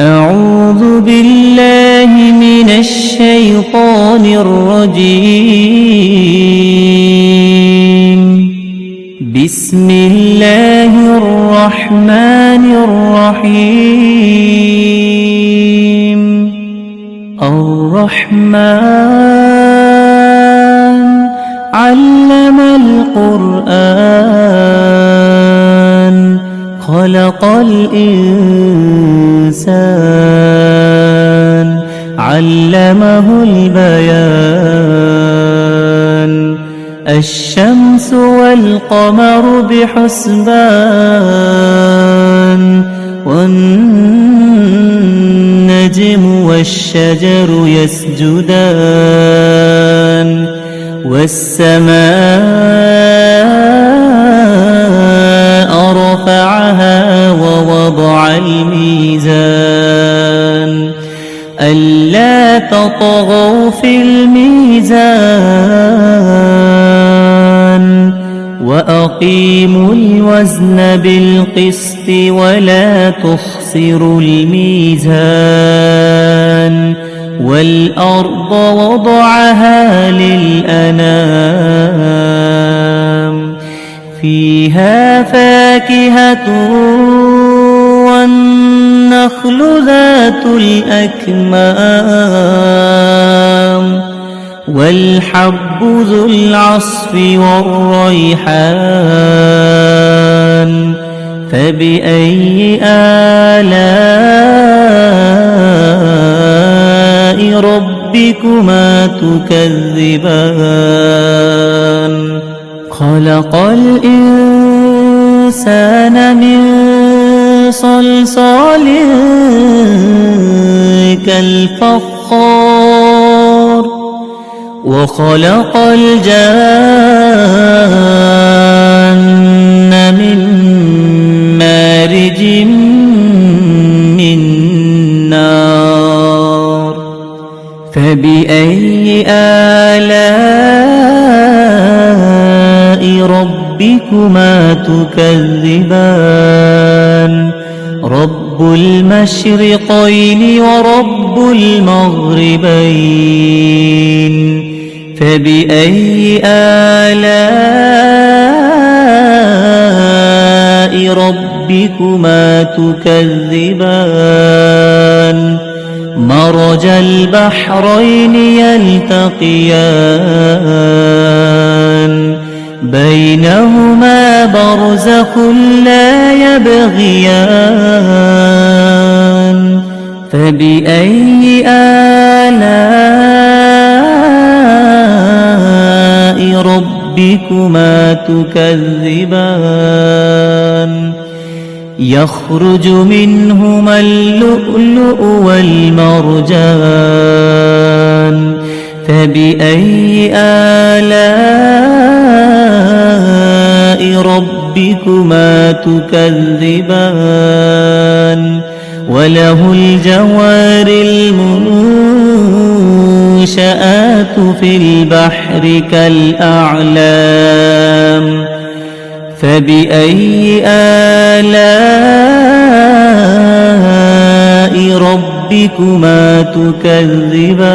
أعوذ بالله من الشيطان الرجيم. بسم الله الرحمن الرحيم. الرحمن علم القرآن خلق الإنسان علمه البيان. الشمس والقمر بحسبان والنجم والشجر يسجدان والسماء رفعها ووضع الميزان ألا تطغوا في الميزان وأقيموا الوزن بالقسط ولا تخسروا الميزان والأرض وضعها للأنام فيها فاكهة والنخل ذات الأكمام والحب ذو العصف والريحان فبأي آلاء ربكما تكذبان. خلق الإنسان من صلصال كالفخار وخلق الجان من مارج من نار فبأي آلاء ربكما تكذبان. رب المشرقين ورب المغربين فبأي آلاء ربكما تكذبان. مرج البحرين يلتقيان بينهما برزخ لا يبغيان فبأي آلاء ربكما تكذبان. يخرج منهما اللؤلؤ والمرجان فبأي آلاء ربكما تكذبان. وله الجوار المنشآت في البحر كالأعلام فبأي آلاء ربكما تكذبان.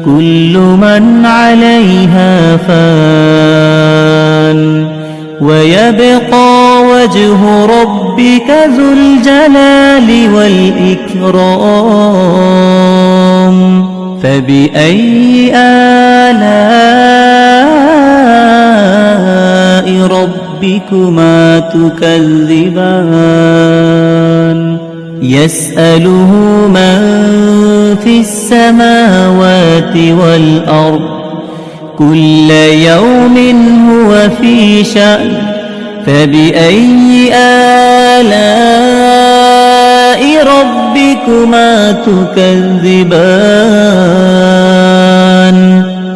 كل من عليها فان ويبقى وجه ربك ذو الجلال والإكرام فبأي آلاء ربكما تكذبان. يسأله من في السماوات والأرض كل يوم هو في شأن فبأي آلاء ربكما تكذبان.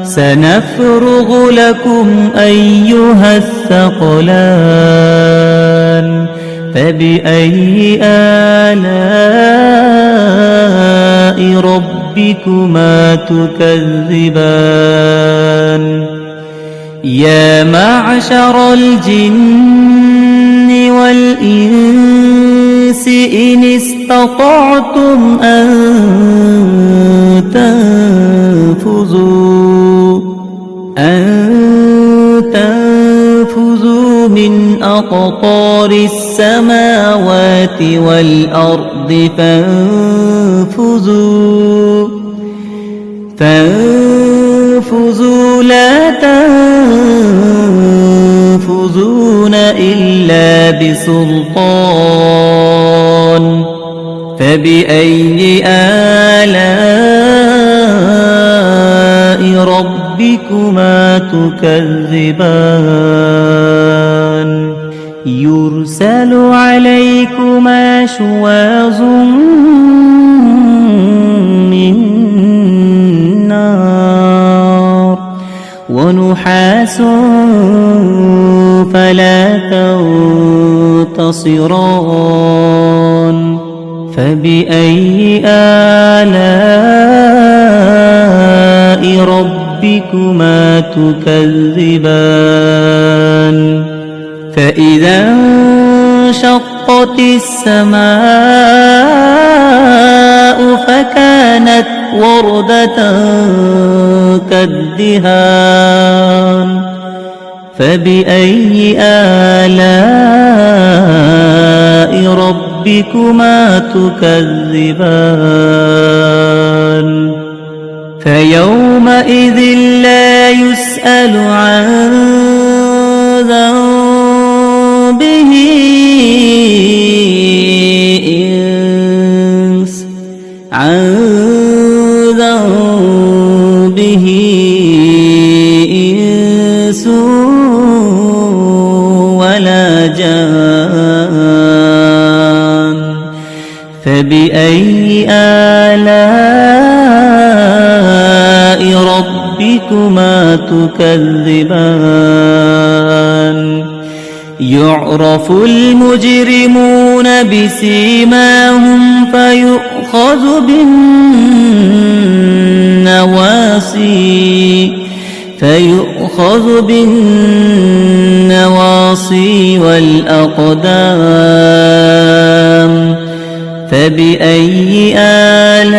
سنفرغ لكم أيها الثقلان فبأي آلاء ربكما تكذبان. يا معشر الجن والإنس الإنس إن استطعتم أن تنفذوا من أقطار السماوات والأرض فانفذوا لا تنفذون إلا بسلطان فبأي آلاء ربكما تكذبان يرسل عليكما شواظ من نار ونحاس فلا تنتصران فبأي آلاء ربكما تكذبان فإذا انشقت السماء فكانت وردة كالدهان فبأي آلاء ربكما تكذبان فيومئذ لا يسأل عن ذنبه إنس ولا جان فبأي آلاء ربكما تكذبان يعرف المجرمون بسيماهم فيؤخذ بالنواصي والأقدام فبأي آلاء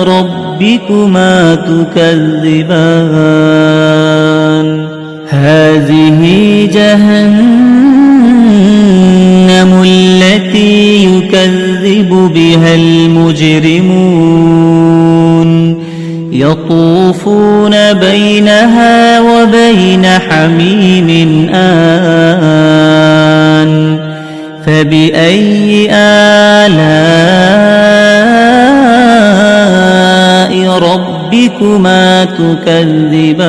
ربكما تكذبان هذه جهنم التي يكذب بها المجرمون يطوفون بينها وبين حميم آن فبأي آلاء ربكما تكذبان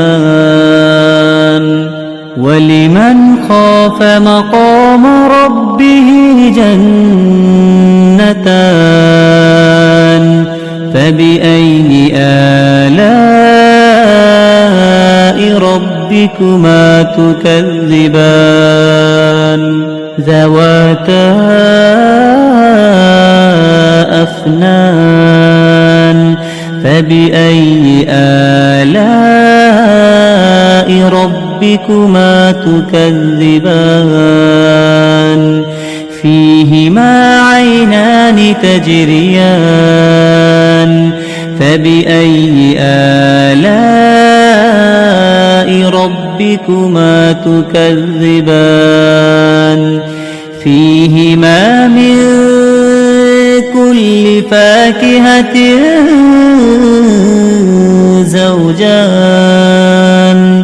ولمن خاف مقام ربه جنتان فبأي آلاء ربكما تكذبان ذواتا أفنان فبأي آلاء ربكما تكذبان فيهما عينان تجريان فبأي آلاء ربكما تكذبان فيهما من كل فاكهة زوجان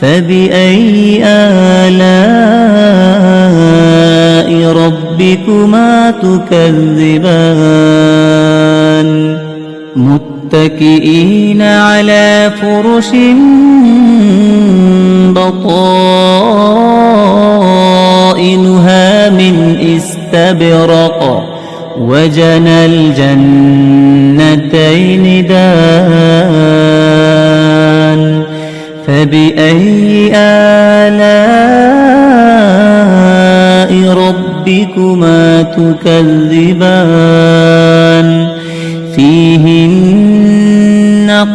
فبأي آلاء ربكما تكذبان متكئين على فرش بطائنها من استبرق وجنى الجنتين دان فبأي آلاء ربكما تكذبان فيهن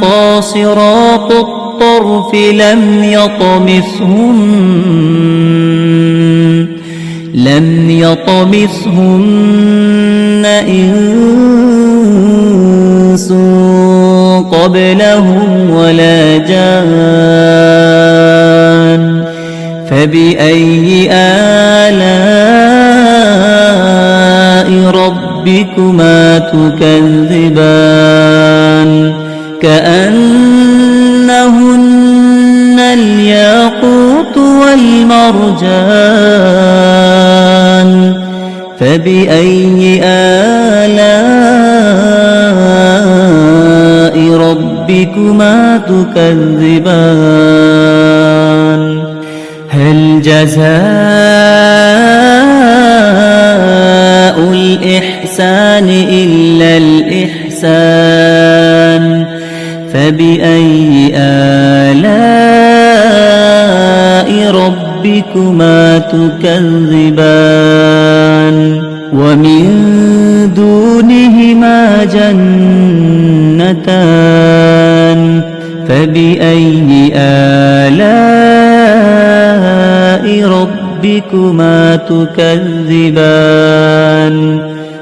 قاصرات الطرف لم لم يطمثهن إنس قبلهم ولا جان فبأي آلاء ربكما تكذبان كأنهن الياقوت والمرجان فبأي آلاء ربكما تكذبان هل جزاء الإحسان إلا الإحسان فبأي آلاء ربكما تكذبان ومن دونهما جنتان فبأي آلاء ربكما تكذبان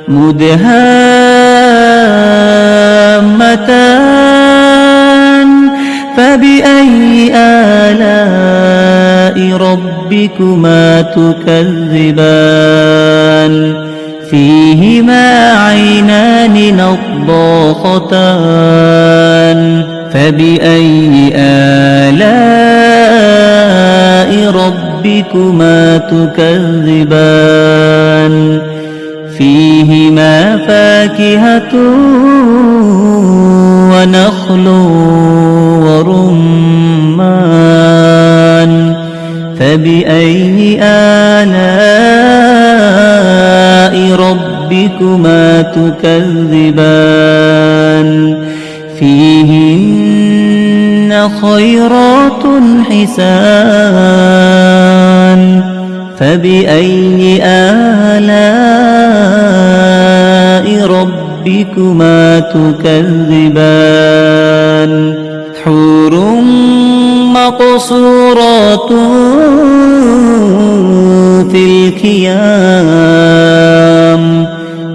مدهامتان فبأي آلاء ربكما تكذبان فيهما عينان نضاختان فبأي آلاء ربكما تكذبان فيهما فاكهة ونخل ورمان فبأي آلاء ربكما تكذبان فيهن خيرات حسان فبأي آلاء ربكما تكذبان حور مقصورات في الخيام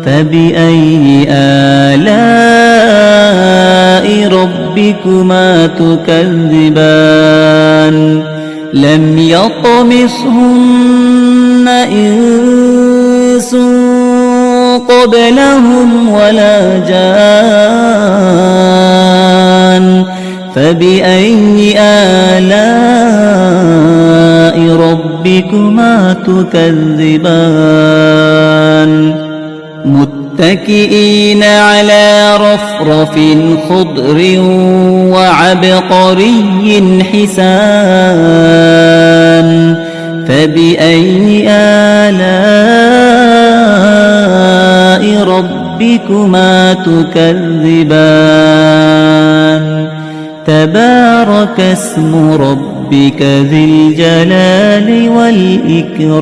فبأي آلاء ربكما تكذبان لم يطمثهن إنس قبلهم ولا جان فبأي آلاء ربكما تكذبان متكئين على رفرف خضر وعبقري حسان فبأي آلاء ربكما تكذبان تبارك اسم ربك ذي الجلال والإكرام